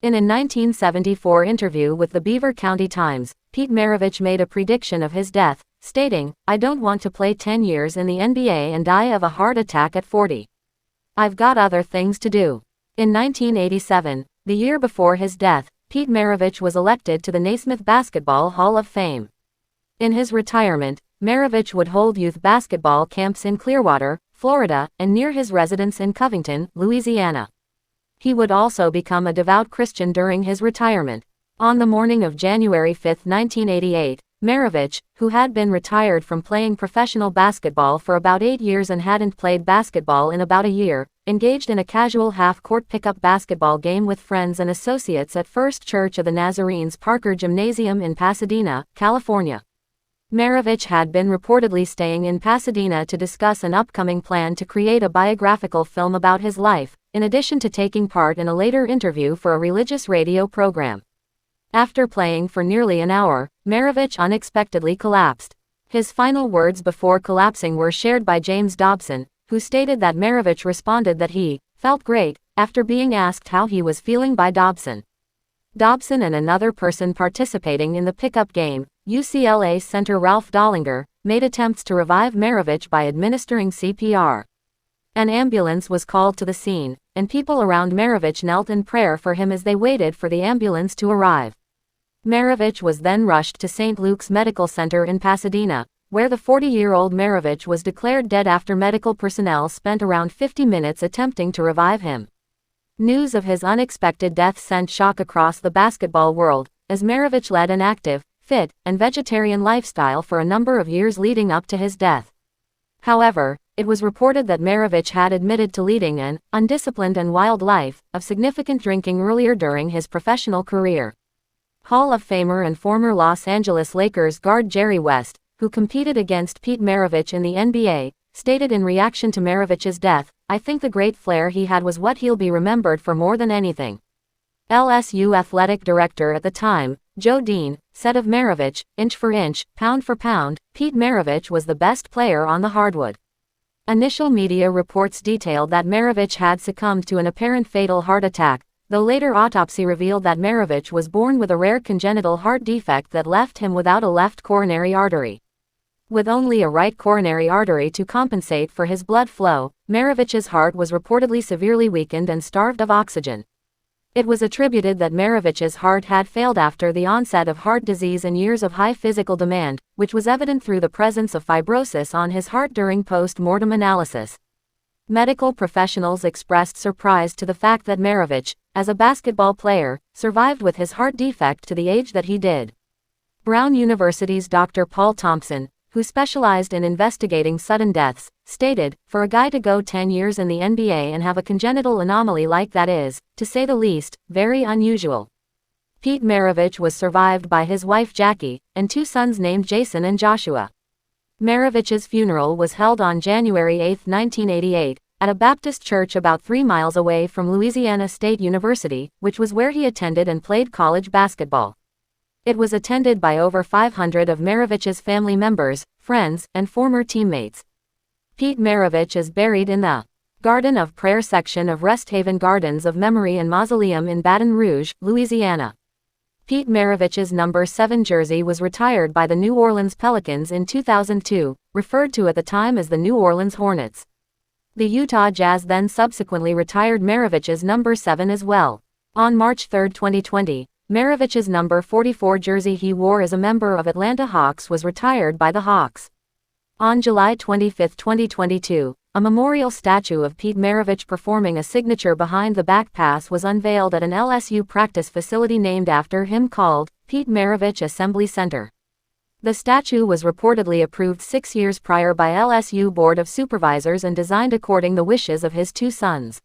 In a 1974 interview with the Beaver County Times, Pete Maravich made a prediction of his death, stating, "I don't want to play 10 years in the NBA and die of a heart attack at 40. I've got other things to do." In 1987, the year before his death, Pete Maravich was elected to the Naismith Basketball Hall of Fame. In his retirement, Maravich would hold youth basketball camps in Clearwater, Florida, and near his residence in Covington, Louisiana. He would also become a devout Christian during his retirement. On the morning of January 5, 1988, Maravich, who had been retired from playing professional basketball for about 8 years and hadn't played basketball in about a year, engaged in a casual half-court pickup basketball game with friends and associates at First Church of the Nazarenes Parker Gymnasium in Pasadena, California. Maravich had been reportedly staying in Pasadena to discuss an upcoming plan to create a biographical film about his life, in addition to taking part in a later interview for a religious radio program. After playing for nearly an hour, Maravich unexpectedly collapsed. His final words before collapsing were shared by James Dobson, who stated that Maravich responded that he felt great after being asked how he was feeling by Dobson. Dobson and another person participating in the pickup game, UCLA center Ralph Dollinger, made attempts to revive Maravich by administering CPR. An ambulance was called to the scene, and people around Maravich knelt in prayer for him as they waited for the ambulance to arrive. Maravich was then rushed to St. Luke's Medical Center in Pasadena, where the 40-year-old Maravich was declared dead after medical personnel spent around 50 minutes attempting to revive him. News of his unexpected death sent shock across the basketball world, as Maravich led an active, fit, and vegetarian lifestyle for a number of years leading up to his death. However, it was reported that Maravich had admitted to leading an undisciplined and wild life of significant drinking earlier during his professional career. Hall of Famer and former Los Angeles Lakers guard Jerry West, who competed against Pete Maravich in the NBA, stated in reaction to Maravich's death, "I think the great flair he had was what he'll be remembered for more than anything." LSU athletic director at the time, Joe Dean, said of Maravich, "Inch for inch, pound for pound, Pete Maravich was the best player on the hardwood." Initial media reports detailed that Maravich had succumbed to an apparent fatal heart attack, though later autopsy revealed that Maravich was born with a rare congenital heart defect that left him without a left coronary artery. With only a right coronary artery to compensate for his blood flow, Maravich's heart was reportedly severely weakened and starved of oxygen. It was attributed that Maravich's heart had failed after the onset of heart disease and years of high physical demand, which was evident through the presence of fibrosis on his heart during post-mortem analysis. Medical professionals expressed surprise to the fact that Maravich, as a basketball player, survived with his heart defect to the age that he did. Brown University's Dr. Paul Thompson, who specialized in investigating sudden deaths, stated, "For a guy to go 10 years in the NBA and have a congenital anomaly like that is, to say the least, very unusual." Pete Maravich was survived by his wife Jackie, and 2 sons named Jason and Joshua. Maravich's funeral was held on January 8, 1988, at a Baptist church about 3 miles away from Louisiana State University, which was where he attended and played college basketball. It was attended by over 500 of Maravich's family members, friends, and former teammates. Pete Maravich is buried in the Garden of Prayer section of Resthaven Gardens of Memory and Mausoleum in Baton Rouge, Louisiana. Pete Maravich's number 7 jersey was retired by the New Orleans Pelicans in 2002, referred to at the time as the New Orleans Hornets. The Utah Jazz then subsequently retired Maravich's number 7 as well. On March 3, 2020, Maravich's number 44 jersey he wore as a member of Atlanta Hawks was retired by the Hawks. On July 25, 2022, a memorial statue of Pete Maravich performing a signature behind the back pass was unveiled at an LSU practice facility named after him called Pete Maravich Assembly Center. The statue was reportedly approved 6 years prior by LSU Board of Supervisors and designed according the wishes of his 2 sons.